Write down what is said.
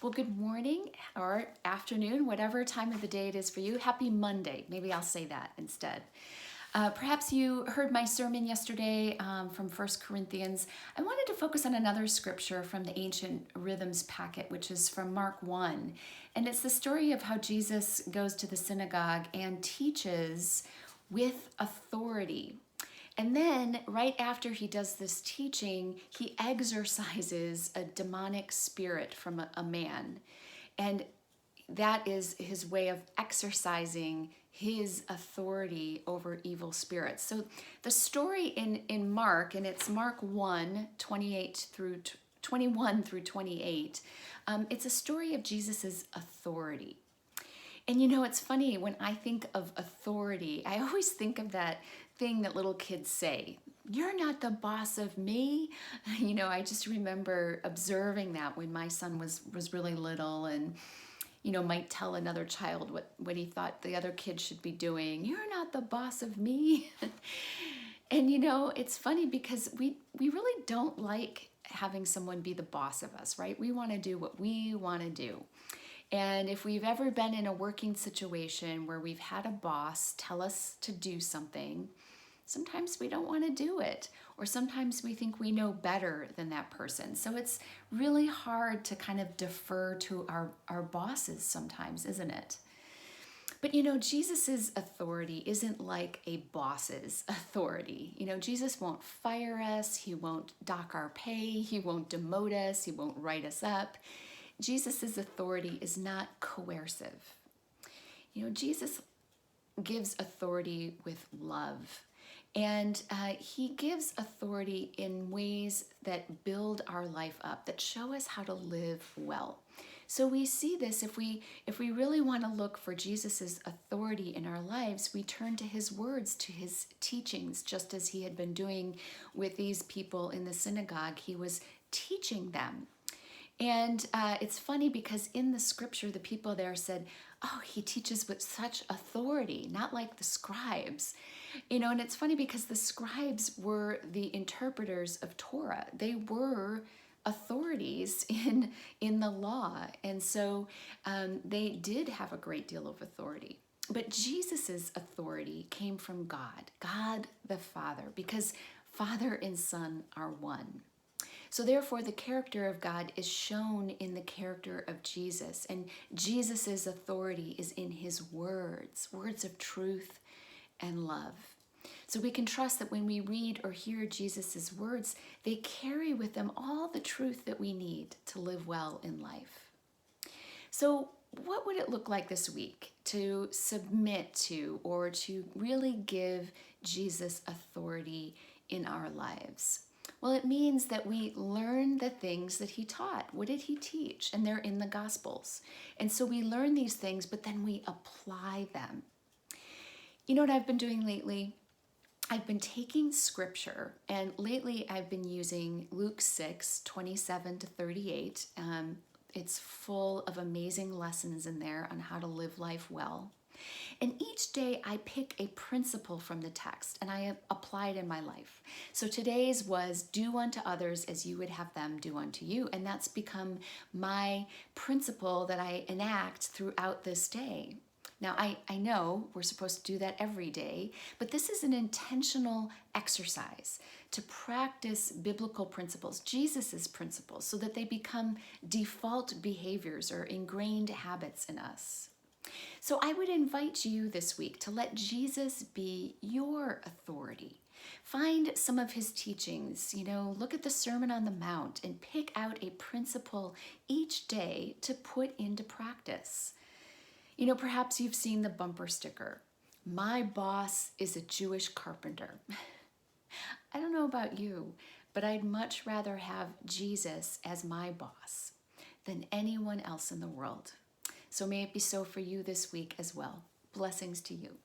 Well, good morning or afternoon, whatever time of the day it is for you. Happy Monday. Maybe I'll say that instead. Perhaps you heard my sermon yesterday from 1 Corinthians. I wanted to focus on another scripture from the Ancient Rhythms packet, which is from Mark 1. And it's the story of how Jesus goes to the synagogue and teaches with authority. And then, right after he does this teaching, he exorcises a demonic spirit from a man. And that is his way of exercising his authority over evil spirits. So the story in Mark, and it's Mark 1, 28 through 21 through 28, it's a story of Jesus's authority. And you know, it's funny, when I think of authority, I always think of that thing that little kids say, "You're not the boss of me." You know, I just remember observing that when my son was really little and, you know, might tell another child what he thought the other kid should be doing. "You're not the boss of me." And you know, it's funny because we really don't like having someone be the boss of us, right? We want to do what we want to do. And if we've ever been in a working situation where we've had a boss tell us to do something, sometimes we don't want to do it, or sometimes we think we know better than that person. So it's really hard to kind of defer to our bosses sometimes, isn't it? But you know, Jesus's authority isn't like a boss's authority. You know, Jesus won't fire us, he won't dock our pay, he won't demote us, he won't write us up. Jesus's authority is not coercive. You know, Jesus gives authority with love. And he gives authority in ways that build our life up, that show us how to live well. So we see this, if we really want to look for Jesus's authority in our lives, we turn to his words, to his teachings, just as he had been doing with these people in the synagogue. He was teaching them. And it's funny because in the scripture, the people there said, "Oh, he teaches with such authority," not like the scribes. You know, and it's funny because the scribes were the interpreters of Torah. They were authorities in the law. And so they did have a great deal of authority. But Jesus's authority came from God, God the Father, because Father and Son are one. So therefore, the character of God is shown in the character of Jesus, and Jesus's authority is in his words, words of truth and love. So we can trust that when we read or hear Jesus's words, they carry with them all the truth that we need to live well in life. So what would it look like this week to submit to or to really give Jesus authority in our lives? Well, it means that we learn the things that he taught. What did he teach? And they're in the Gospels. And so we learn these things, but then we apply them. You know what I've been doing lately? I've been taking scripture, and lately I've been using Luke 6, 27 to 38. It's full of amazing lessons in there on how to live life well. And each day I pick a principle from the text and I apply it in my life. So today's was do unto others as you would have them do unto you. And that's become my principle that I enact throughout this day. Now, I know we're supposed to do that every day, but this is an intentional exercise to practice biblical principles, Jesus's principles, so that they become default behaviors or ingrained habits in us. So I would invite you this week to let Jesus be your authority. Find some of his teachings, you know, look at the Sermon on the Mount and pick out a principle each day to put into practice. You know, perhaps you've seen the bumper sticker, "My boss is a Jewish carpenter." I don't know about you, but I'd much rather have Jesus as my boss than anyone else in the world. So may it be so for you this week as well. Blessings to you.